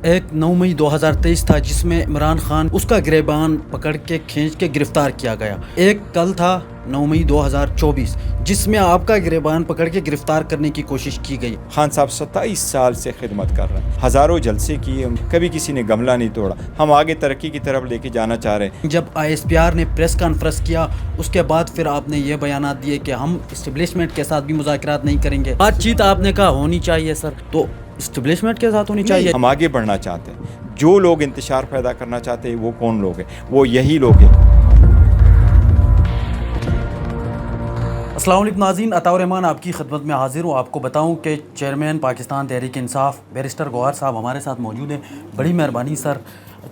ایک 9 مئی 2023 تھا جس میں عمران خان اس کا گریبان پکڑ کے کھینچ کے گرفتار کیا گیا۔ ایک کل تھا 9 مئی 2024 جس میں آپ کا گریبان پکڑ کے گرفتار کرنے کی کوشش کی گئی۔ خان صاحب 27 سال سے خدمت کر رہے ہیں، ہزاروں جلسے کیے، کبھی کسی نے گملہ نہیں توڑا۔ ہم آگے ترقی کی طرف لے کے جانا چاہ رہے ہیں۔ جب ISPR نے پریس کانفرنس کیا اس کے بعد پھر آپ نے یہ بیانات دیے کہ ہم اسٹیبلشمنٹ کے ساتھ بھی مذاکرات نہیں کریں گے۔ بات چیت آپ نے کہا ہونی چاہیے سر، تو اسٹیبلشمنٹ کے ساتھ ہونی چاہیے۔ ہم آگے بڑھنا چاہتے ہیں۔ جو لوگ انتشار پیدا کرنا چاہتے ہیں وہ کون لوگ ہیں؟ وہ یہی لوگ ہیں۔ السلام علیکم ناظرین، عطاء الرحمان آپ کی خدمت میں حاضر ہوں۔ آپ کو بتاؤں کہ چیئرمین پاکستان تحریک انصاف بیرسٹر گوہر صاحب ہمارے ساتھ موجود ہیں۔ بڑی مہربانی سر،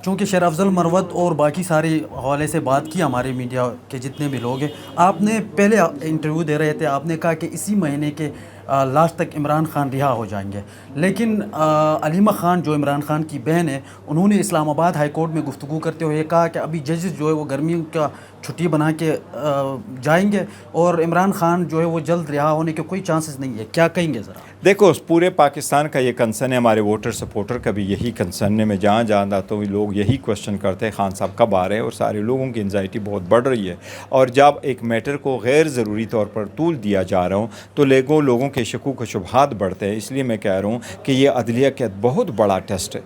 چونکہ شیر افضل مروت اور باقی سارے حوالے سے بات کی ہمارے میڈیا کے جتنے بھی لوگ ہیں، آپ نے پہلے انٹرویو دے رہے تھے، آپ نے کہا کہ اسی مہینے کے لاسٹ تک عمران خان رہا ہو جائیں گے، لیکن علیمہ خان جو عمران خان کی بہن ہے، انہوں نے اسلام آباد ہائی کورٹ میں گفتگو کرتے ہوئے کہا کہ ابھی ججز جو ہے وہ گرمیوں کا چھٹی بنا کے جائیں گے اور عمران خان جو ہے وہ جلد رہا ہونے کے کوئی چانسز نہیں ہے۔ کیا کہیں گے ذرا؟ دیکھو، پورے پاکستان کا یہ کنسرن ہے، ہمارے ووٹر سپورٹر کا بھی یہی کنسرن ہے۔ میں جہاں جاتا تو لوگ یہی کوشچن کرتے ہیں خان صاحب کب آ رہے ہیں، اور سارے لوگوں کی انزائٹی بہت بڑھ رہی ہے۔ اور جب ایک میٹر کو غیر ضروری طور پر طول دیا جا رہا ہوں تو لوگوں کے شکوک و شبہات بڑھتے ہیں۔ اس لیے میں کہہ رہا ہوں کہ یہ عدلیہ کا بہت بڑا ٹیسٹ ہے۔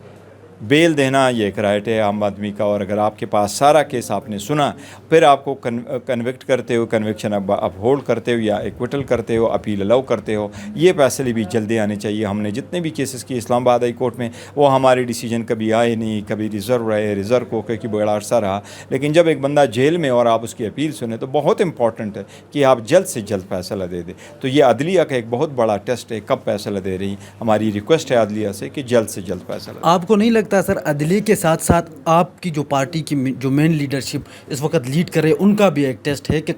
بیل دینا یہ ایک رائٹ ہے عام آدمی کا، اور اگر آپ کے پاس سارا کیس آپ نے سنا، پھر آپ کو کنوکٹ کرتے ہو، کنوکشن اپ ہولڈ کرتے ہو یا ایکویٹل کرتے ہو، اپیل الاؤ کرتے ہو، یہ فیصلے بھی جلدی آنے چاہیے۔ ہم نے جتنے بھی کیسز کی اسلام آباد ہائی کورٹ میں، وہ ہمارے ڈیسیجن کبھی آئے نہیں، کبھی ریزرو رہے، ریزرو کو کہ بڑا عرصہ رہا۔ لیکن جب ایک بندہ جیل میں اور آپ اس کی اپیل سنیں تو بہت امپورٹنٹ ہے کہ آپ جلد سے جلد فیصلہ دے دیں۔ تو یہ عدلیہ کا ایک بہت بڑا ٹیسٹ ہے، کب فیصلہ دے رہی۔ ہماری ریکویسٹ ہے عدلیہ سے کہ جلد سے جلد فیصلہ دے۔ آپ کو نہیں لگتا سر عدلیہ کے ساتھ ساتھ آپ کی جو پارٹی کی جو مین لیڈرشپ اس وقت لیڈ کرے ان کا بھی ایک ٹیسٹ ہے کہ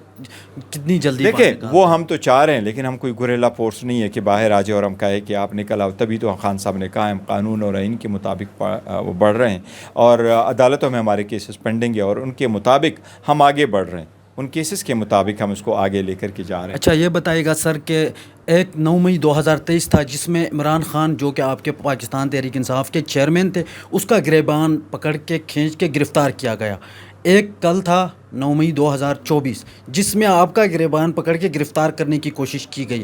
کتنی جلدی؟ دیکھیں، وہ ہم تو چاہ رہے ہیں، لیکن ہم کوئی گوریلا فورس نہیں ہے کہ باہر آ جائے اور ہم کہے کہ آپ نکل آؤ۔ تبھی تو خان صاحب نے کہا ہم قانون اور آئین کے مطابق وہ بڑھ رہے ہیں، اور عدالتوں میں ہمارے کیسز پینڈنگ ہے اور ان کے مطابق ہم آگے بڑھ رہے ہیں۔ ان کیسز کے مطابق ہم اس کو آگے لے کر کے جا رہے ہیں۔ اچھا، یہ بتائیے گا سر کہ ایک 9 مئی 2023 تھا جس میں عمران خان جو کہ آپ کے پاکستان تحریک انصاف کے چیئرمین تھے، اس کا گریبان پکڑ کے کھینچ کے گرفتار کیا گیا۔ ایک کل تھا 9 مئی 2024 جس میں آپ کا گریبان پکڑ کے گرفتار کرنے کی کوشش کی گئی۔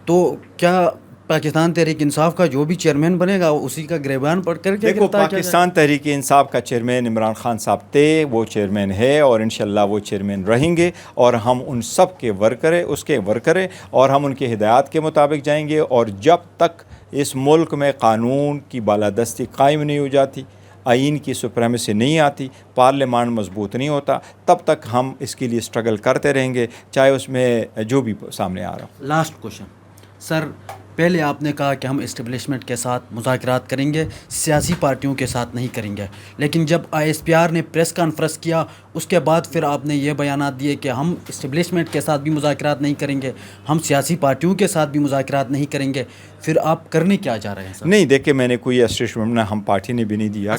تو کیا پاکستان تحریک انصاف کا جو بھی چیئرمین بنے گا اسی کا گریبان پکڑ کر کے دیکھو، گرفتار کیا پاکستان تحریک انصاف کا چیئرمین عمران خان صاحب تھے، وہ چیئرمین ہے اور انشاءاللہ وہ چیئرمین رہیں گے، اور ہم ان سب کے ورکر اور ہم ان کے ہدایات کے مطابق جائیں گے۔ اور جب تک اس ملک میں قانون کی بالادستی قائم نہیں ہو جاتی، آئین کی سپریمیسی نہیں آتی، پارلیمان مضبوط نہیں ہوتا، تب تک ہم اس کے لیے اسٹرگل کرتے رہیں گے، چاہے اس میں جو بھی سامنے آ رہا ہو۔ لاسٹ کوشچن سر، پہلے آپ نے کہا کہ ہم اسٹیبلشمنٹ کے ساتھ مذاکرات کریں گے، سیاسی پارٹیوں کے ساتھ نہیں کریں گے، لیکن جب ISPR نے پریس کانفرنس کیا اس کے بعد پھر آپ نے یہ بیانات دیے کہ ہم اسٹیبلشمنٹ کے ساتھ بھی مذاکرات نہیں کریں گے، ہم سیاسی پارٹیوں کے ساتھ بھی مذاکرات نہیں کریں گے۔ پھر آپ کرنے کیا چاہ رہے ہیں سر؟ نہیں، دیکھیں، میں نے کوئی اسٹیٹمنٹ ہم پارٹی نے بھی نہیں دیا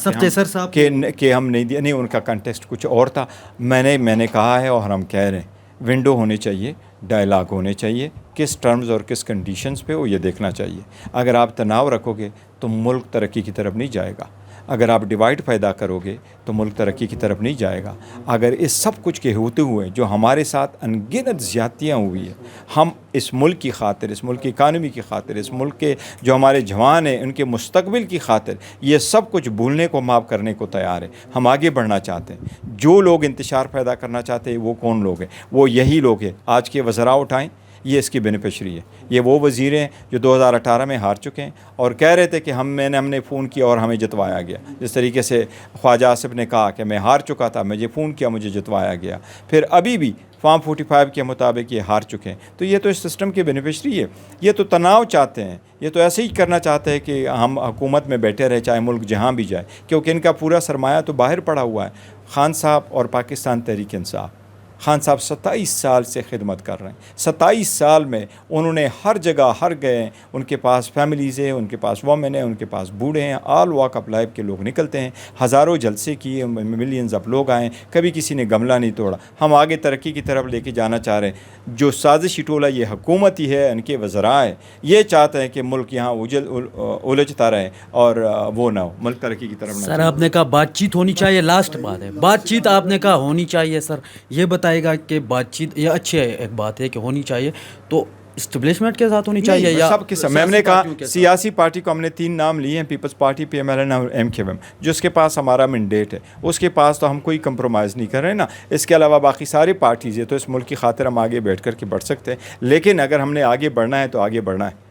کہ ہم نہیں دیا، نہیں، ان کا کنٹیکسٹ کچھ اور تھا۔ میں نے کہا ہے اور ہم کہہ رہے ہیں، ونڈو ہونے چاہیے، ڈائلاگ ہونے چاہیے، کس ٹرمز اور کس کنڈیشنز پہ وہ یہ دیکھنا چاہیے۔ اگر آپ تناؤ رکھو گے تو ملک ترقی کی طرف نہیں جائے گا، اگر آپ ڈیوائڈ پیدا کرو گے تو ملک ترقی کی طرف نہیں جائے گا۔ اگر اس سب کچھ کے ہوتے ہوئے جو ہمارے ساتھ انگنت زیادتیاں ہوئی ہیں، ہم اس ملک کی خاطر، اس ملک کی اکانومی کی خاطر، اس ملک کے جو ہمارے جوان ہیں ان کے مستقبل کی خاطر یہ سب کچھ بھولنے کو، معاف کرنے کو تیار ہیں۔ ہم آگے بڑھنا چاہتے ہیں۔ جو لوگ انتشار پیدا کرنا چاہتے ہیں وہ کون لوگ ہیں؟ وہ یہی لوگ ہیں۔ آج کے وزراء اٹھائیں، یہ اس کی بینیفیشری ہے۔ یہ وہ وزیر ہیں جو 2018 میں ہار چکے ہیں اور کہہ رہے تھے کہ ہم نے فون کیا اور ہمیں جتوایا گیا۔ جس طریقے سے خواجہ آصف نے کہا کہ میں ہار چکا تھا، مجھے فون کیا، مجھے جتوایا گیا، پھر ابھی بھی فارم 45 کے مطابق یہ ہار چکے ہیں۔ تو یہ تو اس سسٹم کے بینیفیشری ہے۔ یہ تو تناؤ چاہتے ہیں، یہ تو ایسے ہی کرنا چاہتے ہیں کہ ہم حکومت میں بیٹھے رہے چاہے ملک جہاں بھی جائے، کیونکہ ان کا پورا سرمایہ تو باہر پڑا ہوا ہے، خان صاحب اور پاکستان تحریک انصاف۔ خان صاحب 27 سال سے خدمت کر رہے ہیں، 27 سال میں انہوں نے ہر جگہ ہر گئے، ان کے پاس فیملیز ہیں، ان کے پاس وومن ہیں، ان کے پاس بوڑھے ہیں، آل واک آف لائف کے لوگ نکلتے ہیں، ہزاروں جلسے کیے، ملینز آف لوگ آئے، کبھی کسی نے گملہ نہیں توڑا۔ ہم آگے ترقی کی طرف لے کے جانا چاہ رہے ہیں۔ جو سازشی ٹولہ یہ حکومت ہی ہے، ان کے وزراء ہیں، یہ چاہتے ہیں کہ ملک یہاں الجھتا رہے اور وہ نہ ہو، ملک ترقی کی طرف نہ سر آپ نے کہا بات چیت ہونی چاہیے، لاسٹ بات ہے، بات چیت آپ نے کہا ہونی چاہیے، سر یہ بتائے گا کہ بات چیت یہ اچھی ایک بات ہے کہ ہونی چاہیے، تو اسٹیبلشمنٹ کے ساتھ ہونی چاہیے یا سب کے ساتھ؟ میں نے کہا سیاسی پارٹی کو ہم نے 3 نام لیے ہیں، Peoples Party, P M L N اور ایم کیو ایم، جس کے پاس ہمارا مینڈیٹ ہے، اس کے پاس تو ہم کوئی کمپرومائز نہیں کر رہے نا۔ اس کے علاوہ باقی ساری پارٹیز ہے، تو اس ملک کی خاطر ہم آگے بیٹھ کر کے بڑھ سکتے ہیں، لیکن اگر ہم نے آگے بڑھنا ہے تو آگے بڑھنا ہے۔